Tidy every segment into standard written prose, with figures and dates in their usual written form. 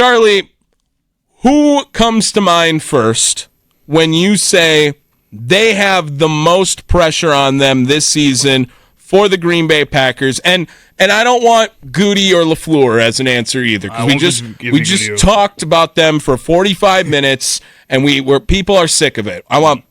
Charlie, who comes to mind first when you say they have the most pressure on them this season for the Green Bay Packers? And I don't want Goody or LaFleur as an answer either, because we just talked about them for 45 minutes, and people are sick of it. I want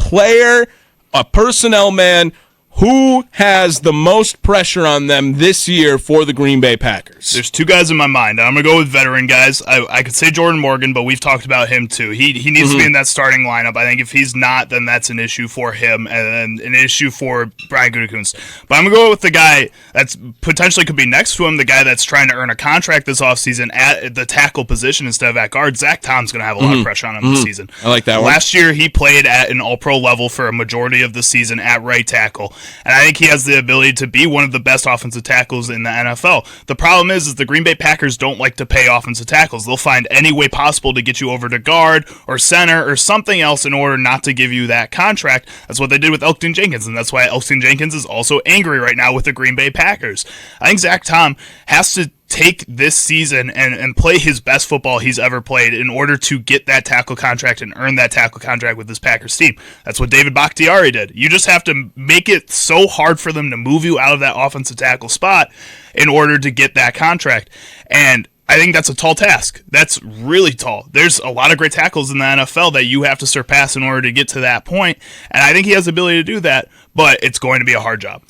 a personnel man. Who has the most pressure on them this year for the Green Bay Packers? There's two guys in my mind. I'm going to go with veteran guys. I could say Jordan Morgan, but we've talked about him too. He needs to be in that starting lineup. I think if he's not, then that's an issue for him and an issue for Brian Gutekunst. But I'm going to go with the guy that's potentially could be next to him, the guy that's trying to earn a contract this offseason at the tackle position instead of at guard. Zach Tom's going to have a lot of pressure on him this season. I like that one. Last year, he played at an all-pro level for a majority of the season at right tackle. And I think he has the ability to be one of the best offensive tackles in the NFL. The problem is the Green Bay Packers don't like to pay offensive tackles. They'll find any way possible to get you over to guard or center or something else in order not to give you that contract. That's what they did with Elgton Jenkins, and that's why Elgton Jenkins is also angry right now with the Green Bay Packers. I think Zach Tom has to take this season and play his best football he's ever played in order to get that tackle contract and earn that tackle contract with this Packers team. That's what David Bakhtiari did. You just have to make it so hard for them to move you out of that offensive tackle spot in order to get that contract. And I think that's a tall task. That's really tall. There's a lot of great tackles in the NFL that you have to surpass in order to get to that point. And I think he has the ability to do that, but it's going to be a hard job.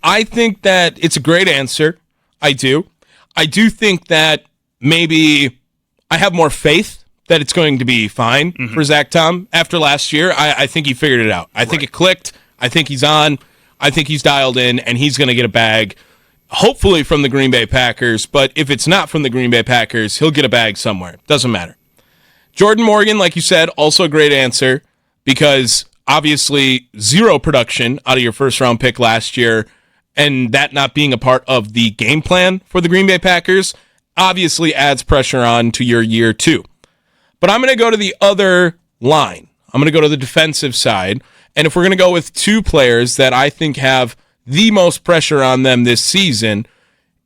I think that it's a great answer. I do think that maybe I have more faith that it's going to be fine for Zach Tom after last year. I think he figured it out. I think it clicked. I think he's on. I think he's dialed in, and he's going to get a bag, hopefully from the Green Bay Packers. But if it's not from the Green Bay Packers, he'll get a bag somewhere. Doesn't matter. Jordan Morgan, like you said, also a great answer because obviously zero production out of your first-round pick last year, and that not being a part of the game plan for the Green Bay Packers obviously adds pressure on to your year two. But I'm going to go to the other line. I'm going to go to the defensive side. And if we're going to go with two players that I think have the most pressure on them this season,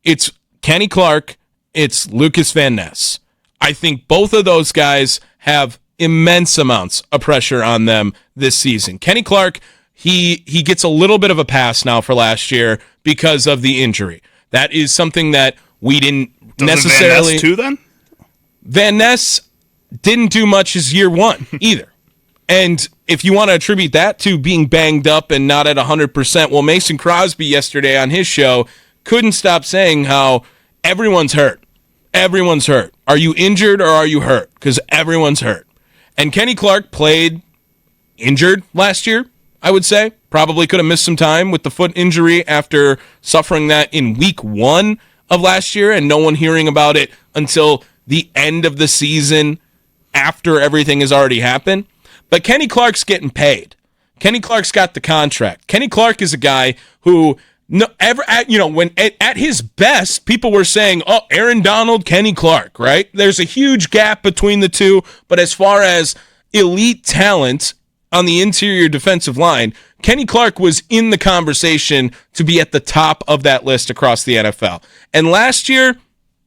it's Kenny Clark, it's Lucas Van Ness. I think both of those guys have immense amounts of pressure on them this season. Kenny Clark, He gets a little bit of a pass now for last year because of the injury. That is something that we didn't necessarily... Van Ness too, then? Van Ness didn't do much his year one either. And if you want to attribute that to being banged up and not at 100%, well, Mason Crosby yesterday on his show couldn't stop saying how everyone's hurt. Everyone's hurt. Are you injured or are you hurt? Because everyone's hurt. And Kenny Clark played injured last year, I would say. Probably could have missed some time with the foot injury after suffering that in week 1 of last year and no one hearing about it until the end of the season after everything has already happened. But Kenny Clark's getting paid. Kenny Clark's got the contract. Kenny Clark is a guy who, when at his best, people were saying, oh, Aaron Donald, Kenny Clark, right? There's a huge gap between the two, but as far as elite talent on the interior defensive line, Kenny Clark was in the conversation to be at the top of that list across the NFL. And last year,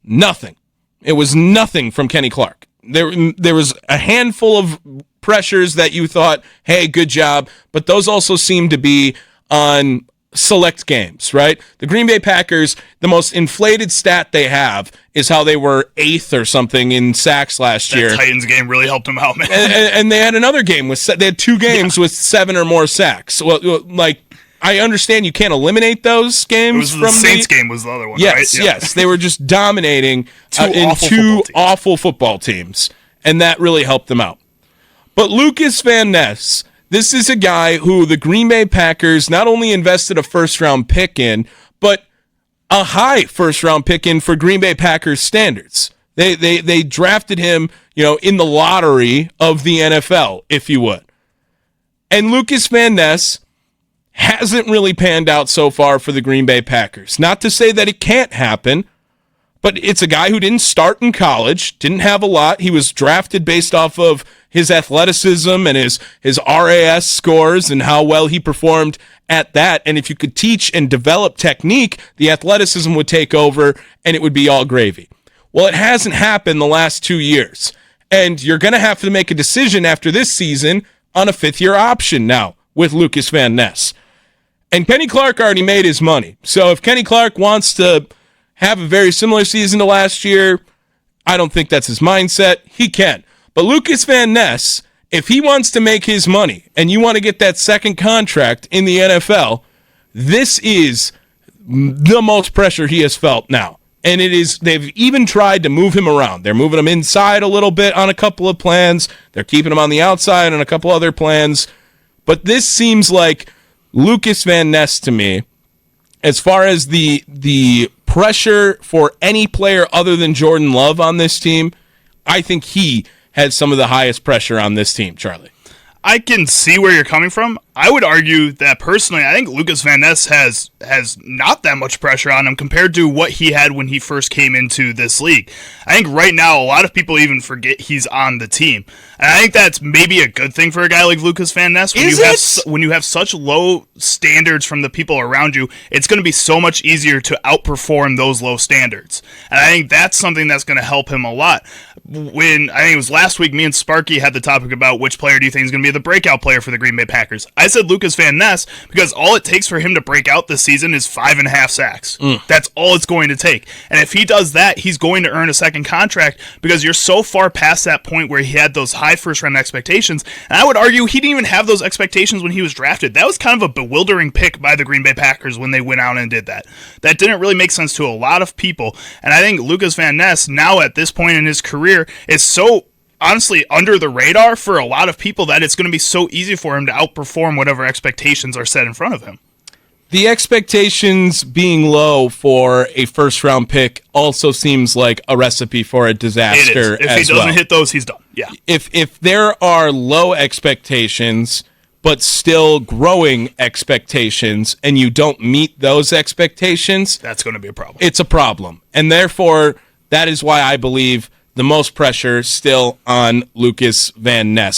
nothing. It was nothing from Kenny Clark. There was a handful of pressures that you thought, hey, good job, but those also seemed to be on select games, right? The Green Bay Packers, the most inflated stat they have is how they were 8th or something in sacks last year. That Titans game really helped them out, man. And they had another game they had 2 games with 7 or more sacks. Well, like, I understand you can't eliminate those games. The Saints game was the other one, yes, right? Yes, they were just dominating two awful football teams, and that really helped them out. But Lucas Van Ness, this is a guy who the Green Bay Packers not only invested a first-round pick in, but a high first-round pick in for Green Bay Packers standards. They drafted him, in the lottery of the NFL, if you would. And Lucas Van Ness hasn't really panned out so far for the Green Bay Packers. Not to say that it can't happen, but it's a guy who didn't start in college, didn't have a lot. He was drafted based off of his athleticism and his RAS scores and how well he performed at that. And if you could teach and develop technique, the athleticism would take over and it would be all gravy. Well, it hasn't happened the last 2 years. And you're going to have to make a decision after this season on a fifth-year option now with Lucas Van Ness. And Kenny Clark already made his money. So if Kenny Clark wants to have a very similar season to last year, I don't think that's his mindset. He can. But Lucas Van Ness, if he wants to make his money and you want to get that second contract in the NFL, this is the most pressure he has felt now. And they've even tried to move him around. They're moving him inside a little bit on a couple of plans. They're keeping him on the outside on a couple other plans. But this seems like Lucas Van Ness to me, as far as the pressure for any player other than Jordan Love on this team, I think he has some of the highest pressure on this team, Charlie. I can see where you're coming from. I would argue that personally, I think Lucas Van Ness has not that much pressure on him compared to what he had when he first came into this league. I think right now a lot of people even forget he's on the team. And I think that's maybe a good thing for a guy like Lucas Van Ness. When you have such low standards from the people around you, it's going to be so much easier to outperform those low standards. And I think that's something that's going to help him a lot. When I think it was last week, me and Sparky had the topic about which player do you think is going to be the breakout player for the Green Bay Packers. I said Lucas Van Ness because all it takes for him to break out this season is 5.5 sacks. That's all it's going to take. And if he does that, he's going to earn a second contract because you're so far past that point where he had those high first-round expectations. And I would argue he didn't even have those expectations when he was drafted. That was kind of a bewildering pick by the Green Bay Packers when they went out and did that. That didn't really make sense to a lot of people. And I think Lucas Van Ness, now at this point in his career, is so honestly under the radar for a lot of people that it's going to be so easy for him to outperform whatever expectations are set in front of him. The expectations being low for a first-round pick also seems like a recipe for a disaster. It is. If he doesn't hit those, he's done. Yeah. If there are low expectations but still growing expectations and you don't meet those expectations, that's going to be a problem. It's a problem. And therefore, that is why I believe the most pressure still on Lucas Van Ness.